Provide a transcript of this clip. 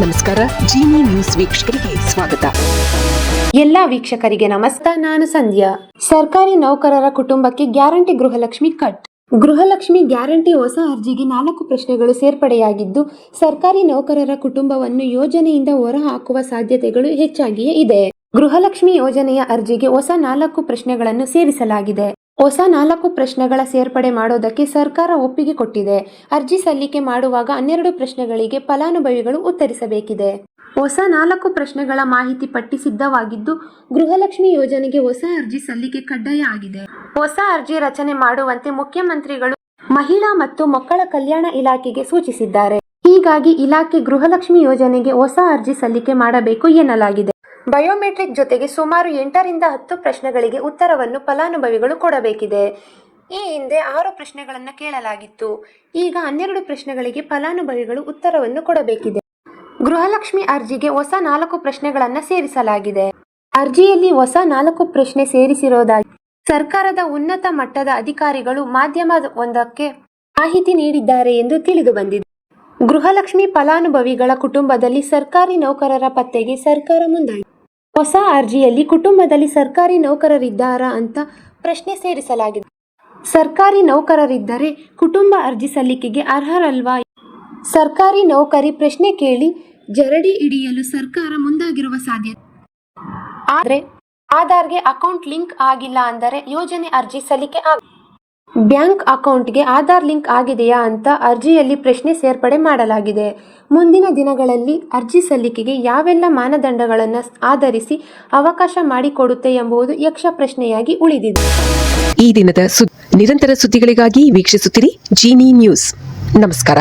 ನಮಸ್ಕಾರ. ಜೀನಿ ನ್ಯೂಸ್ ವೀಕ್ಷಕರಿಗೆ ಸ್ವಾಗತ. ಎಲ್ಲ ವೀಕ್ಷಕರಿಗೆ ನಮಸ್ಕಾರ. ನಾನು ಸಂಧ್ಯಾ. ಸರ್ಕಾರಿ ನೌಕರರ ಕುಟುಂಬಕ್ಕೆ guarantee Gruhalakshmi cut. Gruhalakshmi guarantee ಹೊಸ ಅರ್ಜಿಗೆ 4 ಪ್ರಶ್ನೆಗಳು ಸೇರ್ಪಡೆಯಾಗಿದ್ದು, ಸರ್ಕಾರಿ ನೌಕರರ ಕುಟುಂಬವನ್ನು ಯೋಜನೆಯಿಂದ ಹೊರಹಾಕುವ ಸಾಧ್ಯತೆಗಳು ಹೆಚ್ಚಾಗಿಯೇ ಇದೆ. ಗೃಹಲಕ್ಷ್ಮಿ ಯೋಜನೆಯ ಅರ್ಜಿಗೆ ಹೊಸ 4 ಪ್ರಶ್ನೆಗಳನ್ನು ಸೇರಿಸಲಾಗಿದೆ. ಹೊಸ 4 ಪ್ರಶ್ನೆಗಳ ಸೇರ್ಪಡೆ ಮಾಡೋದಕ್ಕೆ ಸರ್ಕಾರ ಒಪ್ಪಿಗೆ ಕೊಟ್ಟಿದೆ. ಅರ್ಜಿ ಸಲ್ಲಿಕೆ ಮಾಡುವಾಗ 12 ಪ್ರಶ್ನೆಗಳಿಗೆ ಫಲಾನುಭವಿಗಳು ಉತ್ತರಿಸಬೇಕಿದೆ. ಹೊಸ 4 ಪ್ರಶ್ನೆಗಳ ಮಾಹಿತಿ ಪಟ್ಟಿ ಸಿದ್ಧವಾಗಿದ್ದು, ಗೃಹಲಕ್ಷ್ಮಿ ಯೋಜನೆಗೆ ಹೊಸ ಅರ್ಜಿ ಸಲ್ಲಿಕೆ ಕಡ್ಡಾಯ ಆಗಿದೆ. ಹೊಸ ಅರ್ಜಿ ರಚನೆ ಮಾಡುವಂತೆ ಮುಖ್ಯಮಂತ್ರಿಗಳು ಮಹಿಳಾ ಮತ್ತು ಮಕ್ಕಳ ಕಲ್ಯಾಣ ಇಲಾಖೆಗೆ ಸೂಚಿಸಿದ್ದಾರೆ. ಹೀಗಾಗಿ ಇಲಾಖೆ ಗೃಹಲಕ್ಷ್ಮಿ ಯೋಜನೆಗೆ ಹೊಸ ಅರ್ಜಿ ಸಲ್ಲಿಕೆ ಮಾಡಬೇಕು ಎನ್ನಲಾಗಿದೆ. ಬಯೋಮೆಟ್ರಿಕ್ ಜೊತೆಗೆ ಸುಮಾರು 8 ರಿಂದ 10 ಪ್ರಶ್ನೆಗಳಿಗೆ ಉತ್ತರವನ್ನು ಫಲಾನುಭವಿಗಳು ಕೊಡಬೇಕಿದೆ. ಈ ಹಿಂದೆ 6 ಪ್ರಶ್ನೆಗಳನ್ನು ಕೇಳಲಾಗಿತ್ತು. ಈಗ 12 ಪ್ರಶ್ನೆಗಳಿಗೆ ಫಲಾನುಭವಿಗಳು ಉತ್ತರವನ್ನು ಕೊಡಬೇಕಿದೆ. ಗೃಹಲಕ್ಷ್ಮಿ ಅರ್ಜಿಗೆ ಹೊಸ 4 ಪ್ರಶ್ನೆಗಳನ್ನು ಸೇರಿಸಲಾಗಿದೆ. ಅರ್ಜಿಯಲ್ಲಿ ಹೊಸ 4 ಪ್ರಶ್ನೆ ಸೇರಿಸಿರೋದಾಗಿ ಸರ್ಕಾರದ ಉನ್ನತ ಮಟ್ಟದ ಅಧಿಕಾರಿಗಳು ಮಾಧ್ಯಮವೊಂದಕ್ಕೆ ಮಾಹಿತಿ ನೀಡಿದ್ದಾರೆ ಎಂದು ತಿಳಿದು ಬಂದಿದೆ. ಗೃಹಲಕ್ಷ್ಮಿ ಫಲಾನುಭವಿಗಳ ಕುಟುಂಬದಲ್ಲಿ ಸರ್ಕಾರಿ ನೌಕರರ ಪತ್ತೆಗೆ ಸರ್ಕಾರ ಮುಂದಾಗಿದೆ. ಹೊಸ ಅರ್ಜಿಯಲ್ಲಿ ಕುಟುಂಬದಲ್ಲಿ ಸರ್ಕಾರಿ ನೌಕರರಿದ್ದಾರಾ ಅಂತ ಪ್ರಶ್ನೆ ಸೇರಿಸಲಾಗಿದೆ. ಸರ್ಕಾರಿ ನೌಕರರಿದ್ದರೆ ಕುಟುಂಬ ಅರ್ಜಿ ಸಲ್ಲಿಕೆಗೆ ಅರ್ಹರಲ್ವಾ? ಸರ್ಕಾರಿ ನೌಕರಿ ಪ್ರಶ್ನೆ ಕೇಳಿ ಜರಡಿ ಹಿಡಿಯಲು ಸರ್ಕಾರ ಮುಂದಾಗಿರುವ ಸಾಧ್ಯತೆ. ಆದರೆ ಆಧಾರ್ಗೆ ಅಕೌಂಟ್ ಲಿಂಕ್ ಆಗಿಲ್ಲ ಅಂದರೆ ಯೋಜನೆ ಅರ್ಜಿ ಸಲ್ಲಿಕೆ ಬ್ಯಾಂಕ್ ಅಕೌಂಟ್ಗೆ ಆಧಾರ್ ಲಿಂಕ್ ಆಗಿದೆಯಾ ಅಂತ ಅರ್ಜಿಯಲ್ಲಿ ಪ್ರಶ್ನೆ ಸೇರ್ಪಡೆ ಮಾಡಲಾಗಿದೆ. ಮುಂದಿನ ದಿನಗಳಲ್ಲಿ ಅರ್ಜಿ ಸಲ್ಲಿಕೆಗೆ ಯಾವೆಲ್ಲ ಮಾನದಂಡಗಳನ್ನು ಆಧರಿಸಿ ಅವಕಾಶ ಮಾಡಿಕೊಡುತ್ತೆ ಎಂಬುದು ಯಕ್ಷ ಪ್ರಶ್ನೆಯಾಗಿ ಉಳಿದಿದೆ. ಈ ದಿನದ ನಿರಂತರ ಸುದ್ದಿಗಳಿಗಾಗಿ ವೀಕ್ಷಿಸುತ್ತಿರಿ ಜೀನಿ ನ್ಯೂಸ್. ನಮಸ್ಕಾರ.